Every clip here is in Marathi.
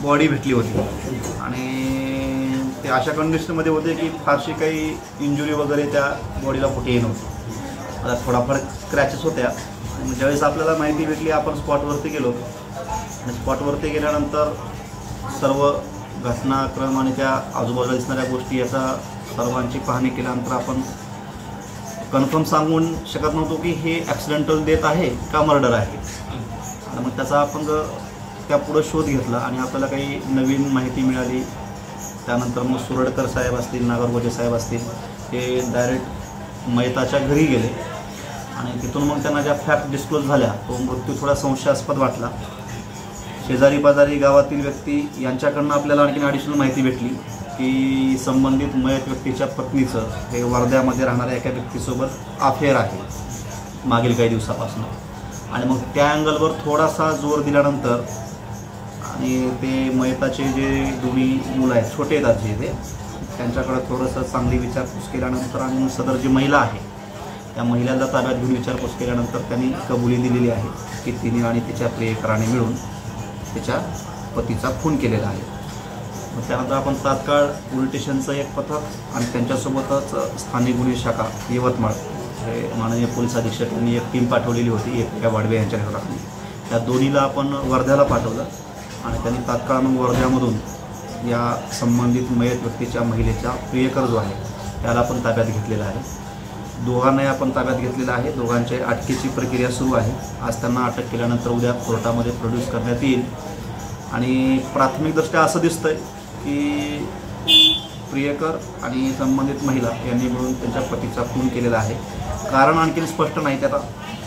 बॉडी भेटली होती आणि ते अशा कंडिशनमध्ये होते की फारशी काही इंजुरी वगैरे त्या बॉडीला कुठे येत नव्हती. आता थोडाफार स्क्रॅचेस होत्या. ज्यावेळेस आपल्याला माहिती भेटली आपण स्पॉटवरती गेलो आणि स्पॉटवरती गेल्यानंतर सर्व घटनाक्रम आणि त्या आजूबाजूला दिसणाऱ्या गोष्टी याचा सर्वांची पाहणी केल्यानंतर आपण कन्फर्म सांगून शकत नव्हतो की हे ॲक्सिडेंटल डेथ आहे का मर्डर आहे. आणि मग त्याचा आपण त्यापुढं शोध घेतला आणि आपल्याला काही नवीन माहिती मिळाली. त्यानंतर मग सुरडकर साहेब असतील, नागरगोजे साहेब असतील, ते डायरेक्ट मयताच्या घरी गेले आणि तिथून मग त्यांना ज्या फॅक्ट डिस्क्लोज झाल्या तो मृत्यू थोडा संशयास्पद वाटला. शेजारी पाजारी गावातील व्यक्ती यांच्याकडनं आपल्याला आणखीन ॲडिशनल माहिती भेटली की संबंधित मयत व्यक्तीच्या पत्नीचं हे वर्ध्यामध्ये राहणाऱ्या एका व्यक्तीसोबत अफेअर आहे मागील काही दिवसापासून. आणि मग त्या अँगलवर थोडासा जोर दिल्यानंतर आणि ते मयताचे जे दोन्ही मुलं आहेत छोटे आहेत जे ते त्यांच्याकडं थोडंसं चांगली विचारपूस केल्यानंतर आणि सदर जी महिला आहे त्या महिलेला ताब्यात घेऊन विचारपूस केल्यानंतर त्यांनी कबुली दिलेली आहे की तिने आणि तिच्या प्रियकराने मिळून तिच्या पतीचा खून केलेला आहे. मग त्यानंतर आपण तात्काळ पोलीस स्टेशनचं एक पथक आणि त्यांच्यासोबतच स्थानिक गुन्हे शाखा यवतमाळ हे माननीय पोलीस अधीक्षक यांनी एक टीम पाठवलेली होती या वाडवे यांच्या नेतृत्वाखाली. त्या दोन्हीला आपण वर्ध्याला पाठवलं आणि त्यांनी तात्काळ मग वर्ध्यामधून या संबंधित मयत व्यक्तीच्या महिलेचा प्रियकर जो आहे त्याला आपण ताब्यात घेतलेला आहे. दोघांनाही आपण ताब्यात घेतलेलं आहे. दोघांच्या अटकेची प्रक्रिया सुरू आहे. आज त्यांना अटक केल्यानंतर उद्या कोर्टामध्ये प्रोड्यूस करण्यात येईल. आणि प्राथमिकदृष्ट्या असं दिसतंय की प्रियकर आणि संबंधित महिला यांनी मिळून त्यांच्या पतीचा खून केलेला आहे. कारण आणखीन स्पष्ट नाही, ते आता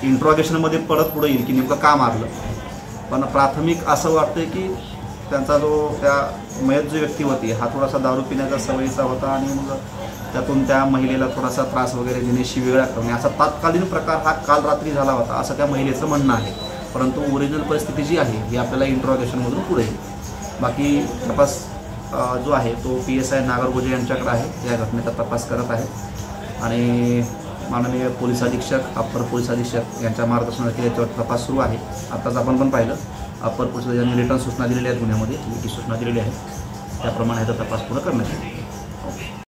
इंट्रॉगेशनमध्ये परत पुढे येईल की नेमकं का मारलं. पण प्राथमिक असं वाटतं की त्यांचा जो त्या मयत जी व्यक्ती होती हा थोडासा दारू पिण्याचा सवयीचा होता आणि मग त्यातून त्या महिलेला थोडासा त्रास वगैरे देणे, शिवीगाळ करणे असा तात्कालीन प्रकार हा काल रात्री झाला होता असं त्या महिलेचं म्हणणं आहे. परंतु ओरिजिनल परिस्थिती जी आहे ही आपल्याला इंट्रॉगेशनमधून पुढे येईल. बाकी तपास जो आहे तो PSI नागरगोजे यांच्याकडे आहे. या घटनेचा तपास करत आहे आणि माननीय पोलीस अधीक्षक, अप्पर पोलीस अधीक्षक यांच्या मार्गदर्शनाखाली याच्यावर तपास सुरू आहे. आत्ताच आपण पण पाहिलं अप्पर पोलीस यांनी रिटर्न सूचना दिलेल्या आहेत, गुन्ह्यामध्ये लेखी सूचना दिलेली आहे. त्याप्रमाणे याचा तपास पूर्ण करण्यात येईल.